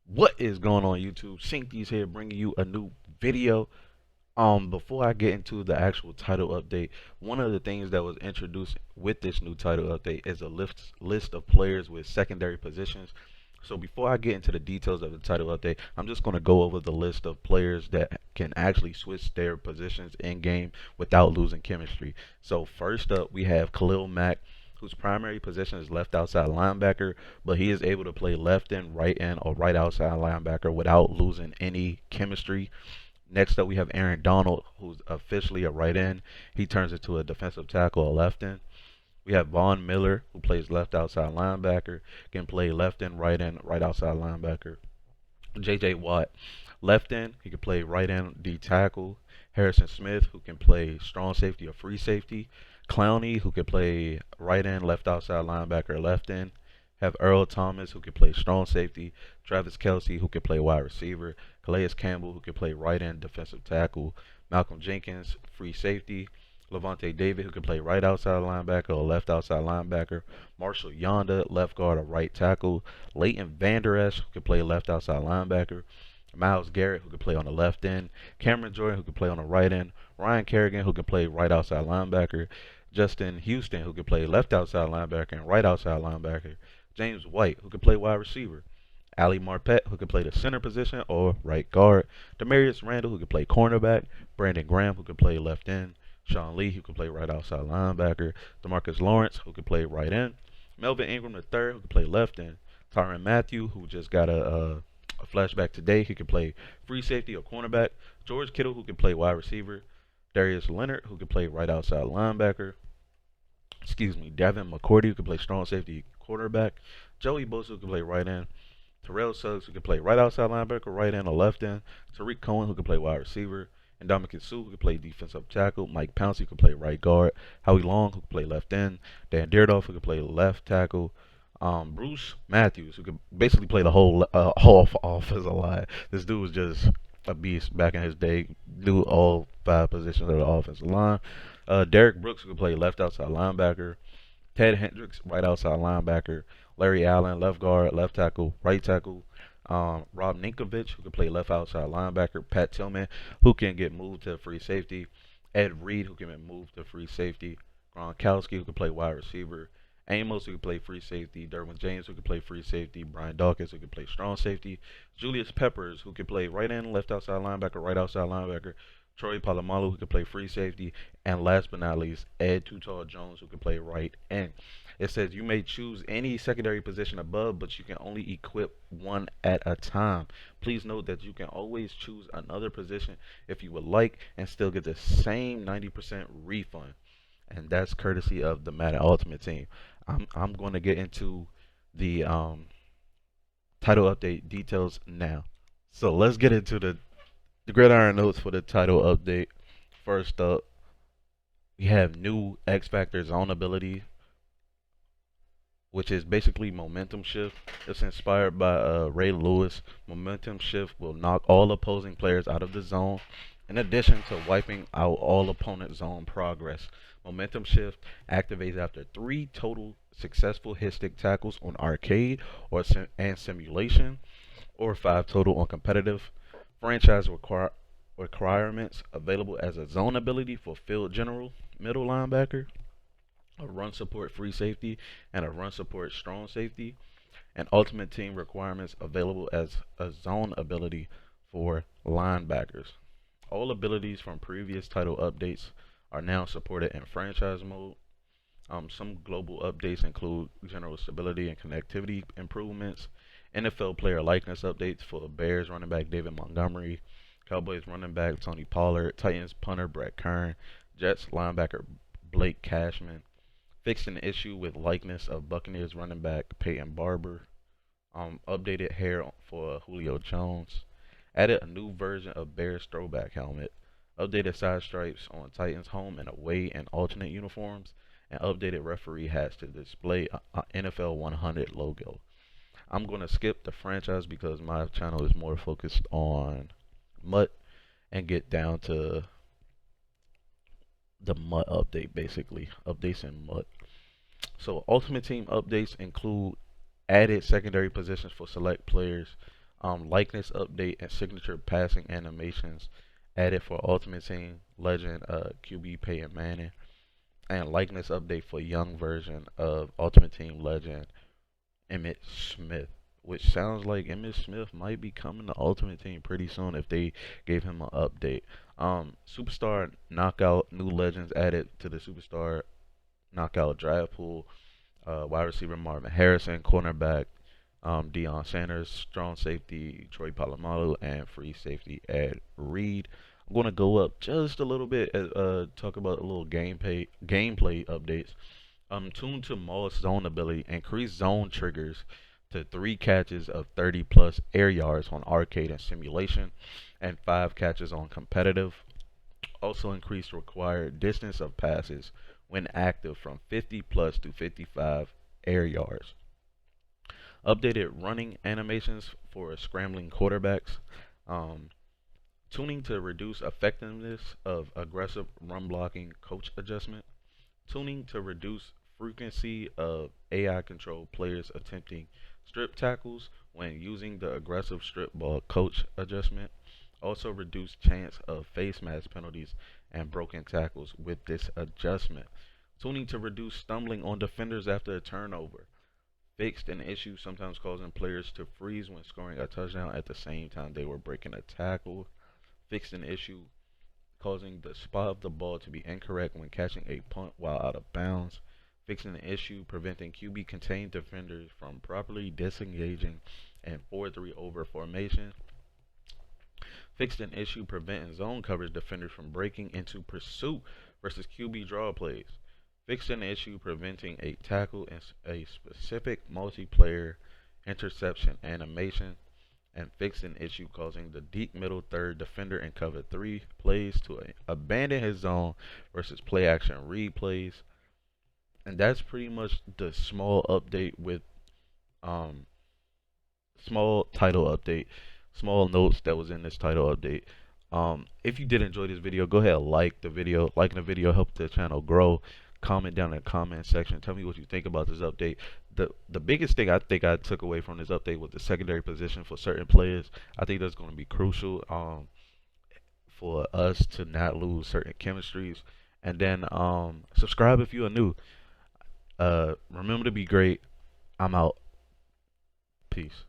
What is going on YouTube? Syncties here bringing you a new video. Before I get into the actual title update, one of the things that was introduced with this new title update is a list of players with secondary positions. So before I get into the details of the title update, I'm just going to go over the list of players that can actually switch their positions in game without losing chemistry. So first up, we have Khalil Mack, whose primary position is left outside linebacker, but he is able to play left end, or right outside linebacker without losing any chemistry. Next up, we have Aaron Donald, who's officially a right end. He turns into a defensive tackle or left end. We have Von Miller, who plays left outside linebacker, can play left end, right outside linebacker. J.J. Watt, left end, he can play right end D tackle. Harrison Smith, who can play strong safety or free safety. Clowney, who can play right end, left outside linebacker, left end. Have Earl Thomas, who can play strong safety. Travis Kelsey, who can play wide receiver. Calais Campbell, who can play right end, defensive tackle. Malcolm Jenkins, free safety. Levante David, who can play right outside linebacker or left outside linebacker. Marshall Yonda, left guard or right tackle. Leighton Vander Esch, who can play left outside linebacker. Myles Garrett, who can play on the left end. Cameron Jordan, who can play on the right end. Ryan Kerrigan, who can play right outside linebacker. Justin Houston, who can play left outside linebacker and right outside linebacker. James White, who can play wide receiver. Ali Marpet, who can play the center position or right guard. Demarius Randall, who can play cornerback. Brandon Graham, who can play left end. Sean Lee, who can play right outside linebacker. Demarcus Lawrence, who can play right end. Melvin Ingram III, who can play left end. Tyrann Mathieu, who just got a flashback today, he can play free safety or cornerback. George Kittle, who can play wide receiver. Darius Leonard, who can play right outside linebacker. Devin McCourty, who can play strong safety quarterback. Joey Bosa, who can play right end. Terrell Suggs, who can play right outside linebacker, right end or left end. Tariq Cohen, who can play wide receiver. And Dominican Sue, who can play defensive tackle. Mike Pouncey, who can play right guard. Howie Long, who can play left end. Dan Dierdorf, who can play left tackle. Bruce Matthews, who could basically play the whole offensive line. This dude was just a beast back in his day. Do all five positions of the offensive line. Derek Brooks, who can play left outside linebacker. Ted Hendricks, right outside linebacker. Larry Allen, left guard, left tackle, right tackle. Rob Ninkovich, who can play left outside linebacker. Pat Tillman, who can get moved to free safety. Ed Reed, who can get moved to free safety. Gronkowski, who can play wide receiver. Amos, who can play free safety. Derwin James, who can play free safety. Brian Dawkins, who can play strong safety. Julius Peppers, who can play right end, left outside linebacker, right outside linebacker. Troy Polamalu, who can play free safety. And last but not least, Ed Too Tall Jones, who can play right end. It says you may choose any secondary position above, but you can only equip one at a time. Please note that you can always choose another position if you would like and still get the same 90% refund. And that's courtesy of the Madden Ultimate Team. I'm going to get into the title update details now. So let's get into the gridiron notes for the title update. First up, we have new X Factor zone ability, which is basically momentum shift. It's inspired by Ray Lewis. Momentum shift will knock all opposing players out of the zone, in addition to wiping out all opponent zone progress. Momentum shift activates after 3 total successful hit stick tackles on arcade and simulation, or 5 total on competitive. Franchise requirements available as a zone ability for field general, middle linebacker, a run support free safety, and a run support strong safety, and ultimate team requirements available as a zone ability for linebackers. All abilities from previous title updates are now supported in franchise mode. Some global updates include general stability and connectivity improvements, NFL player likeness updates for Bears running back David Montgomery, Cowboys running back Tony Pollard, Titans punter Brett Kern, Jets linebacker Blake Cashman, fixed an issue with likeness of Buccaneers running back Peyton Barber. Updated hair for Julio Jones. Added a new version of Bears throwback helmet. Updated side stripes on Titans home and away and alternate uniforms. And updated referee hats to display a NFL 100 logo. I'm going to skip the franchise because my channel is more focused on MUT and get down to the MUT update, basically. Updates in MUT. So Ultimate Team updates include added secondary positions for select players. Likeness update and signature passing animations added for Ultimate Team Legend QB Peyton Manning, and likeness update for young version of Ultimate Team Legend Emmitt Smith, which sounds like Emmitt Smith might be coming to Ultimate Team pretty soon if they gave him an update. Superstar Knockout, new legends added to the Superstar Knockout draft pool. Wide receiver Marvin Harrison, cornerback Deion Sanders, strong safety Troy Polamalu, and free safety Ed Reed. I'm going to go up just a little bit, talk about a little gameplay updates. Tune to Moss zone ability, increase zone triggers to 3 catches of 30 plus air yards on arcade and simulation, and 5 catches on competitive. Also increase required distance of passes when active from 50 plus to 55 air yards. Updated running animations for scrambling quarterbacks. Um, Tuning to reduce effectiveness of aggressive run blocking coach adjustment. Tuning to reduce frequency of AI controlled players attempting strip tackles when using the aggressive strip ball coach adjustment. Also reduce chance of face mask penalties and broken tackles with this adjustment. Tuning to reduce stumbling on defenders after a turnover. Fixed an issue sometimes causing players to freeze when scoring a touchdown at the same time they were breaking a tackle. Fixed an issue causing the spot of the ball to be incorrect when catching a punt while out of bounds. Fixing an issue preventing QB contained defenders from properly disengaging in 4-3 over formation. Fixed an issue preventing zone coverage defenders from breaking into pursuit versus QB draw plays. Fixed an issue preventing a tackle in a specific multiplayer interception animation, and fixed an issue causing the deep middle third defender in cover 3 plays to abandon his zone versus play action replays. And that's pretty much the small update with small title update, small notes that was in this title update. If you did enjoy this video, go ahead and like the video. Liking the video helps the channel grow. Comment down in the comment section. Tell me what you think about this update. The biggest thing I think I took away from this update was the secondary position for certain players. I think that's going to be crucial for us to not lose certain chemistries. And then subscribe if you are new. Remember to be great. I'm out. Peace.